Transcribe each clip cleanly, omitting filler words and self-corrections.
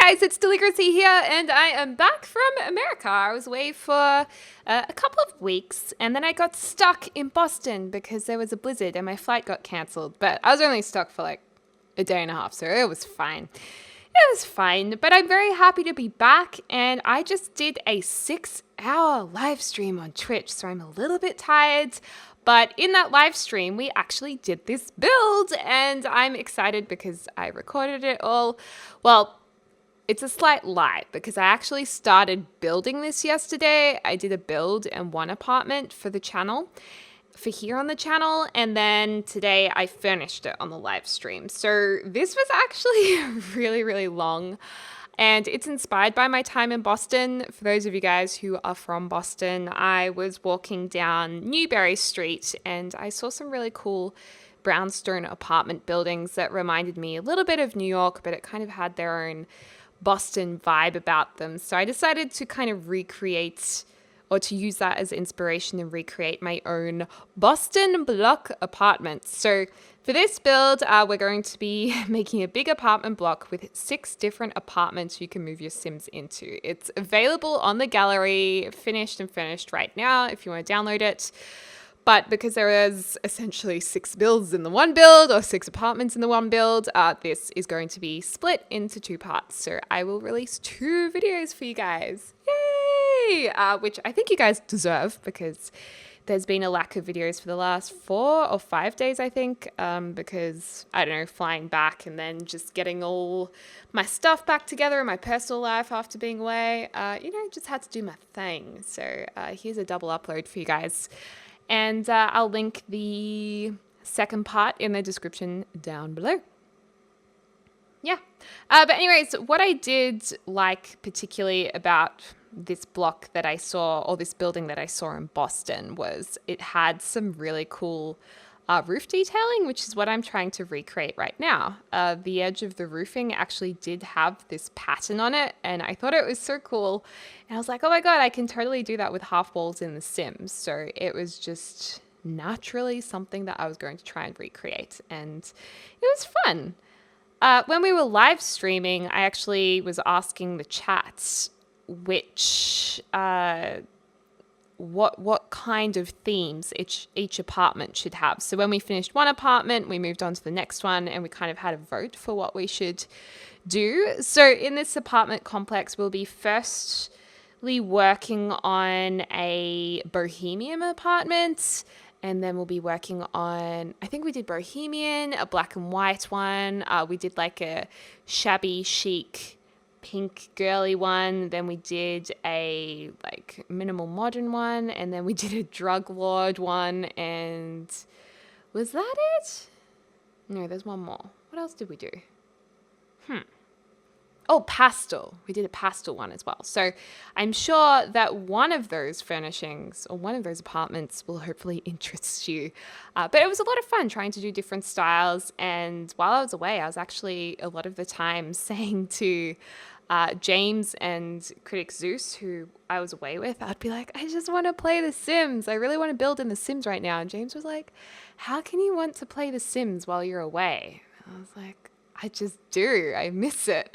Guys, it's Deligracy here, and I am back from America. I was away for a couple of weeks, and then I got stuck in Boston because there was a blizzard and my flight got cancelled. But I was only stuck for like a day and a half, so it was fine. It was fine, but I'm very happy to be back, and I just did a 6-hour live stream on Twitch, so I'm a little bit tired. But in that live stream, we actually did this build, and I'm excited because I recorded it all. Well, it's a slight lie because I actually started building this yesterday. I did a build and one apartment for the channel, for here on the channel, and then today I finished it on the live stream. So this was actually really, really long, and it's inspired by my time in Boston. For those of you guys who are from Boston, I was walking down Newbury Street and I saw some really cool brownstone apartment buildings that reminded me a little bit of New York, but it kind of had their own Boston vibe about them. So I decided to kind of recreate, or to use that as inspiration and recreate my own Boston block apartments. So for this build, we're going to be making a big apartment block with 6 different apartments you can move your Sims into. It's available on the gallery, finished right now if you want to download it. But because there is essentially 6 builds in the one build, or 6 apartments in the one build, this is going to be split into 2 parts. So I will release 2 videos for you guys. Yay! Which I think you guys deserve because there's been a lack of videos for the last 4 or 5 days, I think, because, I don't know, flying back and then just getting all my stuff back together in my personal life after being away. Just had to do my thing. So here's a double upload for you guys. And I'll link the second part in the description down below. Yeah. But anyways, what I did like particularly about this block that I saw, or this building that I saw in Boston, was it had some really cool roof detailing, which is what I'm trying to recreate right now. The edge of the roofing actually did have this pattern on it, and I thought it was so cool. And I was like, oh my God, I can totally do that with half walls in The Sims. So it was just naturally something that I was going to try and recreate, and it was fun. When we were live streaming, I actually was asking the chats which what kind of themes each apartment should have. So when we finished one apartment, we moved on to the next one, and we kind of had a vote for what we should do. So in this apartment complex, we'll be firstly working on a bohemian apartment, and then we'll be working on, I think we did bohemian, a black and white one. We did like a shabby chic pink girly one, then we did a like minimal modern one, and then we did a drug lord one, and was that it? No, there's one more. What else did we do? Oh, pastel. We did a pastel one as well. So I'm sure that one of those furnishings or one of those apartments will hopefully interest you. But it was a lot of fun trying to do different styles. And while I was away, I was actually a lot of the time saying to James and Critic Zeus, who I was away with, I'd be like, I just want to play The Sims. I really want to build in The Sims right now. And James was like, how can you want to play The Sims while you're away? And I was like, I just do. I miss it.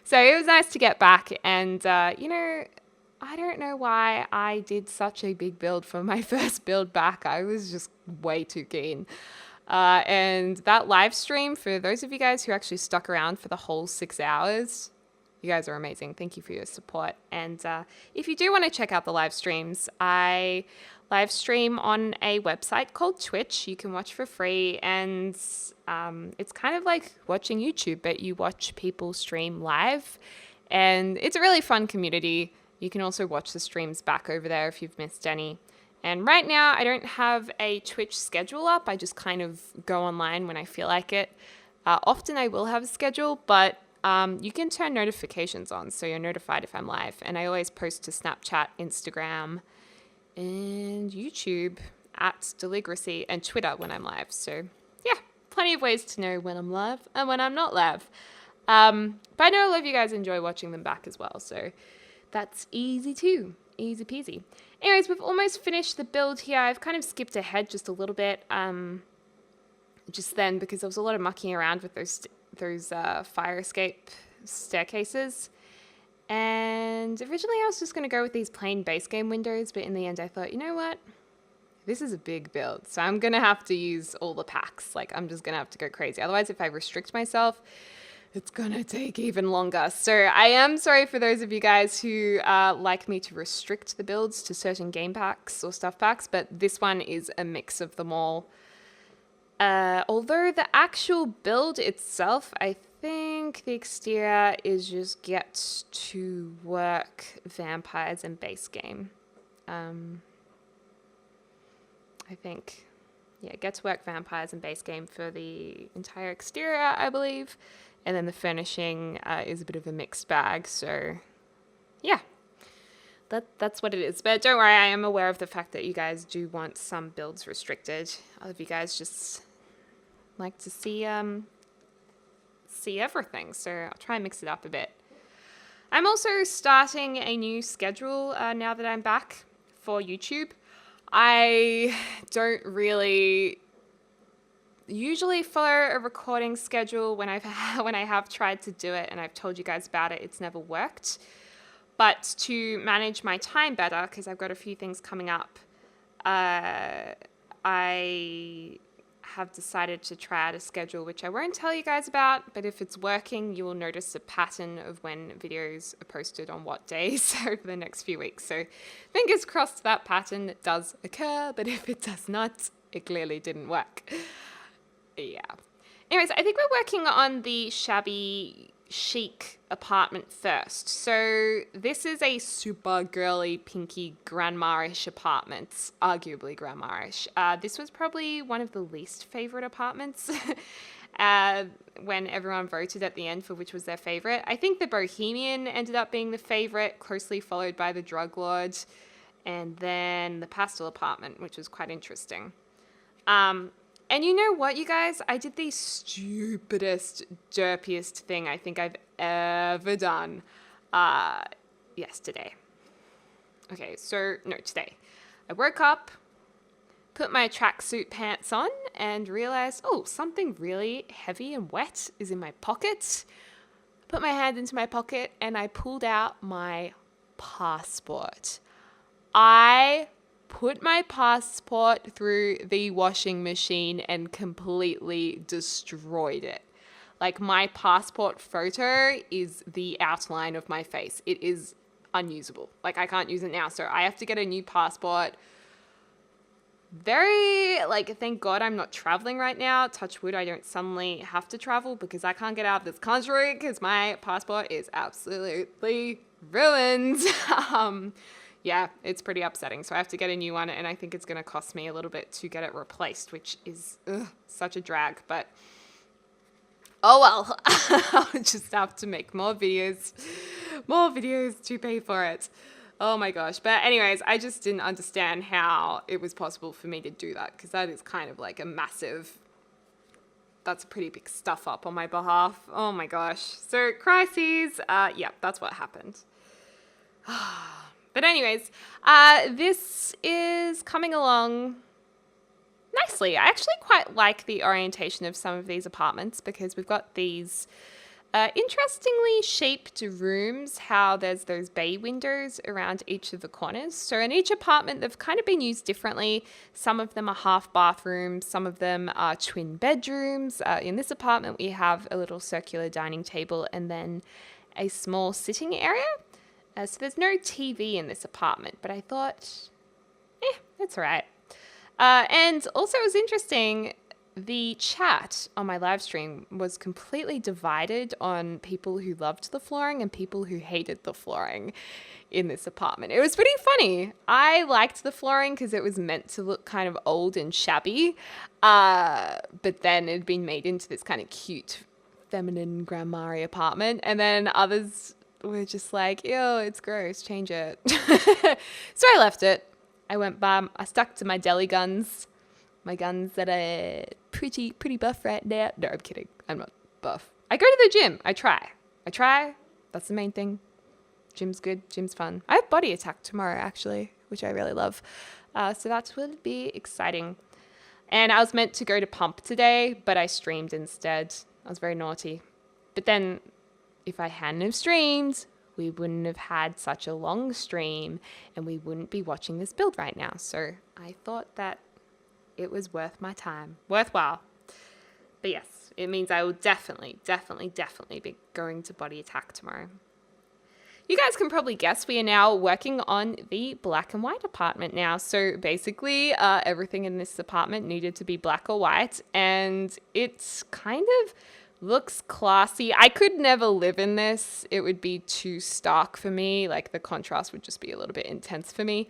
So it was nice to get back. And, I don't know why I did such a big build for my first build back. I was just way too keen. And that live stream, for those of you guys who actually stuck around for the whole 6 hours, you guys are amazing. Thank you for your support. And if you do want to check out the live streams, I live stream on a website called Twitch. You can watch for free, and it's kind of like watching YouTube, but you watch people stream live, and it's a really fun community. You can also watch the streams back over there if you've missed any. And right now, I don't have a Twitch schedule up. I just kind of go online when I feel like it. Often I will have a schedule, but you can turn notifications on so you're notified if I'm live. And I always post to Snapchat, Instagram, and YouTube at Deligracy, and Twitter when I'm live. So yeah, plenty of ways to know when I'm live and when I'm not live. But I know a lot of you guys enjoy watching them back as well. So that's easy too. Easy peasy. Anyways, we've almost finished the build here. I've kind of skipped ahead just a little bit just then because there was a lot of mucking around with those fire escape staircases. And originally I was just going to go with these plain base game windows, but in the end I thought, you know what? This is a big build, so I'm going to have to use all the packs. Like, I'm just going to have to go crazy. Otherwise, if I restrict myself, it's going to take even longer. So I am sorry for those of you guys who like me to restrict the builds to certain game packs or stuff packs, but this one is a mix of them all. Although the actual build itself, I think the exterior is just get to work vampires and base game. I think, yeah, get to work vampires and base game for the entire exterior, I believe. And then the furnishing is a bit of a mixed bag. So, yeah, that's what it is. But don't worry, I am aware of the fact that you guys do want some builds restricted. Other of you guys just like to see everything. So I'll try and mix it up a bit. I'm also starting a new schedule now that I'm back for YouTube. I don't really usually follow a recording schedule when I have tried to do it, and I've told you guys about it. It's never worked. But to manage my time better, because I've got a few things coming up, I have decided to try out a schedule, which I won't tell you guys about, but if it's working, you will notice a pattern of when videos are posted on what days over the next few weeks. So fingers crossed that pattern does occur, but if it does not, it clearly didn't work. Yeah. Anyways, I think we're working on the Shabby chic apartment first. So this is a super girly, pinky, grandma-ish apartment, arguably grandma-ish. This was probably one of the least favorite apartments when everyone voted at the end for which was their favorite. I think the Bohemian ended up being the favorite, closely followed by the Drug Lord, and then the Pastel apartment, which was quite interesting. And you know what, you guys? I did the stupidest, derpiest thing I think I've ever done yesterday. Okay, so, no, today. I woke up, put my tracksuit pants on, and realized, oh, something really heavy and wet is in my pocket. Put my hand into my pocket, and I pulled out my passport. I put my passport through the washing machine and completely destroyed it. Like, my passport photo is the outline of my face. It is unusable. Like, I can't use it now. So I have to get a new passport. Thank God I'm not traveling right now. Touch wood, I don't suddenly have to travel because I can't get out of this country because my passport is absolutely ruined. Yeah, it's pretty upsetting. So I have to get a new one, and I think it's going to cost me a little bit to get it replaced, which is such a drag. But oh well, I'll just have to make more videos to pay for it. Oh my gosh. But anyways, I just didn't understand how it was possible for me to do that, because that is kind of like that's a pretty big stuff up on my behalf. Oh my gosh. So crises, yeah, that's what happened. But anyways, this is coming along nicely. I actually quite like the orientation of some of these apartments because we've got these interestingly shaped rooms, how there's those bay windows around each of the corners. So in each apartment, they've kind of been used differently. Some of them are half bathrooms, some of them are twin bedrooms. In this apartment, we have a little circular dining table and then a small sitting area. So there's no TV in this apartment, but I thought, it's all right. And also it was interesting, the chat on my live stream was completely divided on people who loved the flooring and people who hated the flooring in this apartment. It was pretty funny. I liked the flooring because it was meant to look kind of old and shabby, but then it had been made into this kind of cute, feminine grandma apartment, and then others were just like, ew, it's gross, change it. So I left it. I went by, I stuck to my deli guns. My guns that are pretty buff right now. No, I'm kidding. I'm not buff. I go to the gym. I try. That's the main thing. Gym's good. Gym's fun. I have Body Attack tomorrow, actually, which I really love. So that will be exciting. And I was meant to go to Pump today, but I streamed instead. I was very naughty. But then, if I hadn't have streamed, we wouldn't have had such a long stream and we wouldn't be watching this build right now. So I thought that it was worth my time. Worthwhile. But yes, it means I will definitely be going to body attack tomorrow. You guys can probably guess we are now working on the black and white apartment now. So basically everything in this apartment needed to be black or white, and it's kind of looks classy. I could never live in this. It would be too stark for me. Like the contrast would just be a little bit intense for me.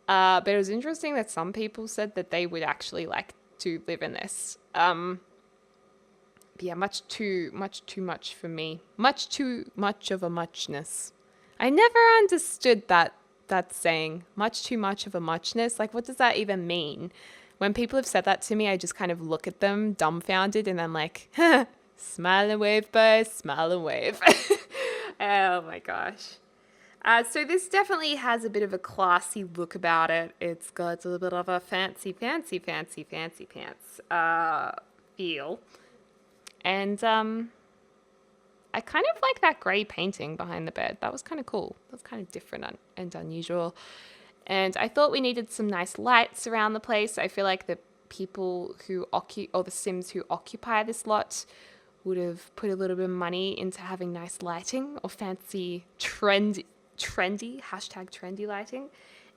But it was interesting that some people said that they would actually like to live in this. Yeah, much too much for me. Much too much of a muchness. I never understood that saying, much too much of a muchness. Like, what does that even mean? When people have said that to me, I just kind of look at them dumbfounded and I'm like, smile and wave, boys, smile and wave. Oh my gosh. So this definitely has a bit of a classy look about it. It's got a little bit of a fancy pants feel. And I kind of like that grey painting behind the bed. That was kind of cool. That was kind of different and unusual. And I thought we needed some nice lights around the place. I feel like the people who the Sims who occupy this lot would have put a little bit of money into having nice lighting or fancy trendy lighting.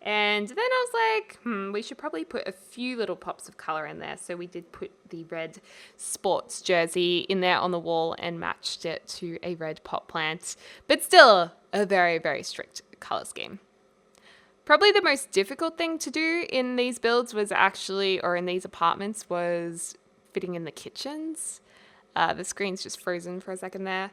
And then I was like, we should probably put a few little pops of color in there. So we did put the red sports jersey in there on the wall and matched it to a red pot plant, but still a very, very strict color scheme. Probably the most difficult thing to do in these builds in these apartments was fitting in the kitchens. The screen's just frozen for a second there.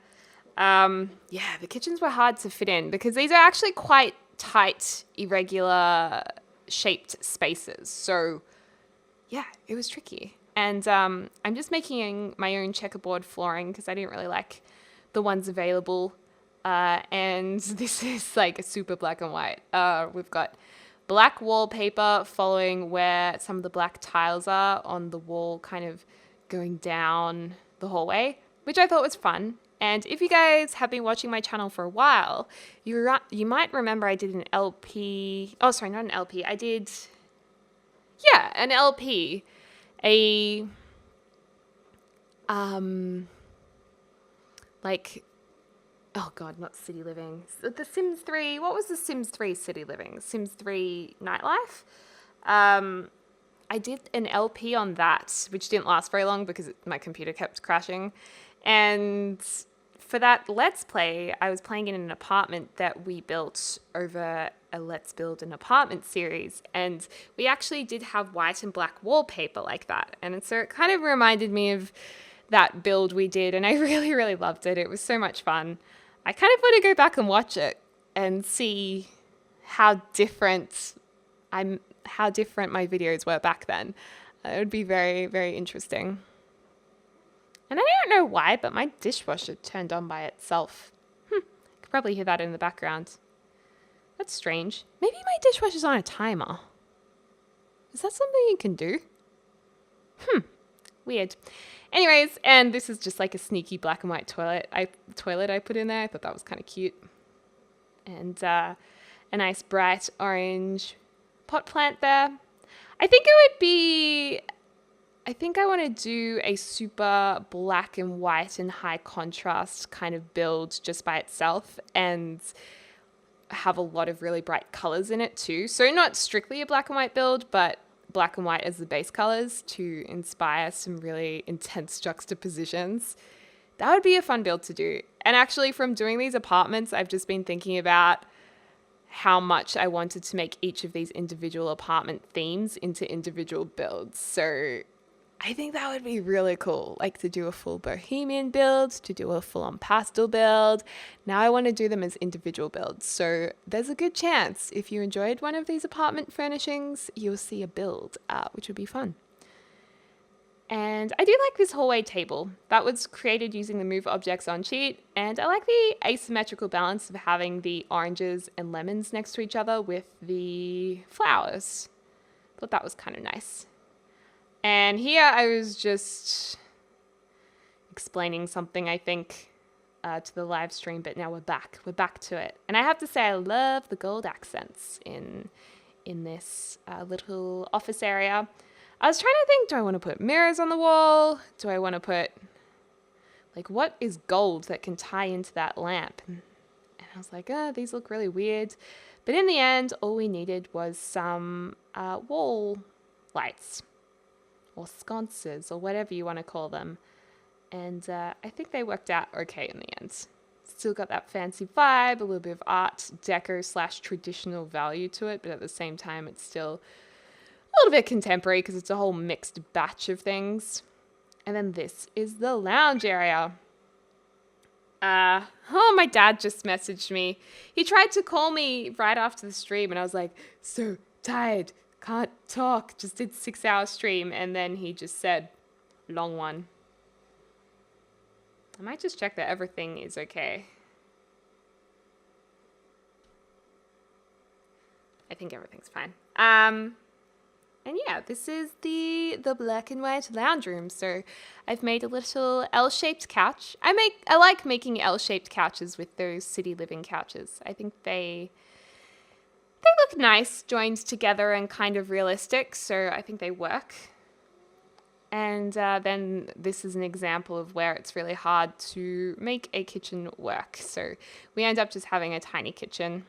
The kitchens were hard to fit in because these are actually quite tight, irregular shaped spaces. So yeah, it was tricky. And I'm just making my own checkerboard flooring because I didn't really like the ones available. And this is like a super black and white. We've got black wallpaper following where some of the black tiles are on the wall, kind of going down the hallway, which I thought was fun. And if you guys have been watching my channel for a while, you might remember I did an LP. Oh, sorry, not an LP. I did, an LP. Not City Living. The Sims 3. What was the Sims 3 City Living? Sims 3 Nightlife. I did an LP on that, which didn't last very long because my computer kept crashing. And for that Let's Play, I was playing in an apartment that we built over a Let's Build an Apartment series. And we actually did have white and black wallpaper like that. And so it kind of reminded me of that build we did. And I really, really loved it. It was so much fun. I kind of want to go back and watch it and see how different my videos were back then. It would be very, very interesting. And I don't know why, but my dishwasher turned on by itself. You could probably hear that in the background. That's strange. Maybe my dishwasher's on a timer. Is that something you can do? Weird. Anyways, and this is just like a sneaky black and white toilet I put in there. I thought that was kind of cute. And a nice bright orange pot plant there. I think I want to do a super black and white and high contrast kind of build just by itself and have a lot of really bright colors in it too. So not strictly a black and white build, but black and white as the base colors to inspire some really intense juxtapositions. That would be a fun build to do. And actually from doing these apartments, I've just been thinking about how much I wanted to make each of these individual apartment themes into individual builds. So I think that would be really cool, like to do a full bohemian build, to do a full-on pastel build. Now I want to do them as individual builds. So there's a good chance if you enjoyed one of these apartment furnishings, you'll see a build, which would be fun. And I do like this hallway table. That was created using the Move Objects on sheet. And I like the asymmetrical balance of having the oranges and lemons next to each other with the flowers. Thought that was kind of nice. And here I was just explaining something, I think. to the live stream, but now we're back. We're back to it. And I have to say, I love the gold accents in this little office area. I was trying to think, do I want to put mirrors on the wall? Do I want to put, like, what is gold that can tie into that lamp? And I was like, these look really weird. But in the end, all we needed was some wall lights or sconces or whatever you want to call them. And I think they worked out okay in the end. Still got that fancy vibe, a little bit of art deco / traditional value to it, but at the same time, it's still a little bit contemporary because it's a whole mixed batch of things. And then this is the lounge area. My dad just messaged me. He tried to call me right after the stream, and I was like, so tired, can't talk, just did 6-hour stream. And then he just said, long one. I might just check that everything is okay. I think everything's fine. And yeah, this is the black and white lounge room. So I've made a little L-shaped couch. I like making L-shaped couches with those city living couches. I think they look nice, joined together and kind of realistic. So I think they work. And then this is an example of where it's really hard to make a kitchen work. So we end up just having a tiny kitchen.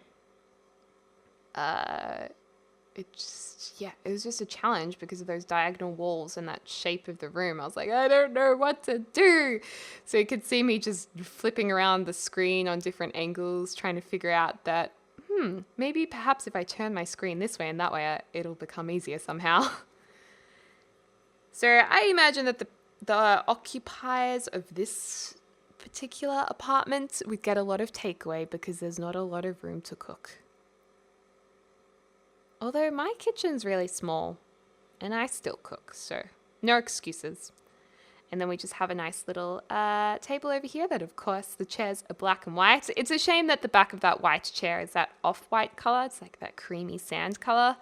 It was just a challenge because of those diagonal walls and that shape of the room. I was like, I don't know what to do. So you could see me just flipping around the screen on different angles, trying to figure out that, maybe perhaps if I turn my screen this way and that way, it'll become easier somehow. So I imagine that the occupiers of this particular apartment would get a lot of takeaway because there's not a lot of room to cook. Although my kitchen's really small and I still cook, so no excuses. And then we just have a nice little table over here that, of course, the chairs are black and white. It's a shame that the back of that white chair is that off-white color. It's like that creamy sand color,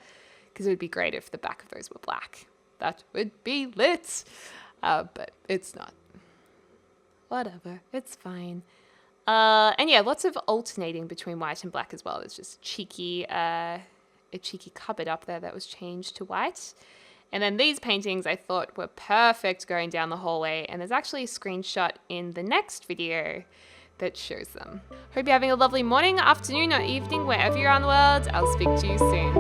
because it would be great if the back of those were black. That would be lit, but it's not. Whatever, it's fine. And yeah, lots of alternating between white and black as well. There's just a cheeky cupboard up there that was changed to white. And then these paintings I thought were perfect going down the hallway. And there's actually a screenshot in the next video that shows them. Hope you're having a lovely morning, afternoon, or evening, wherever you are in the world. I'll speak to you soon.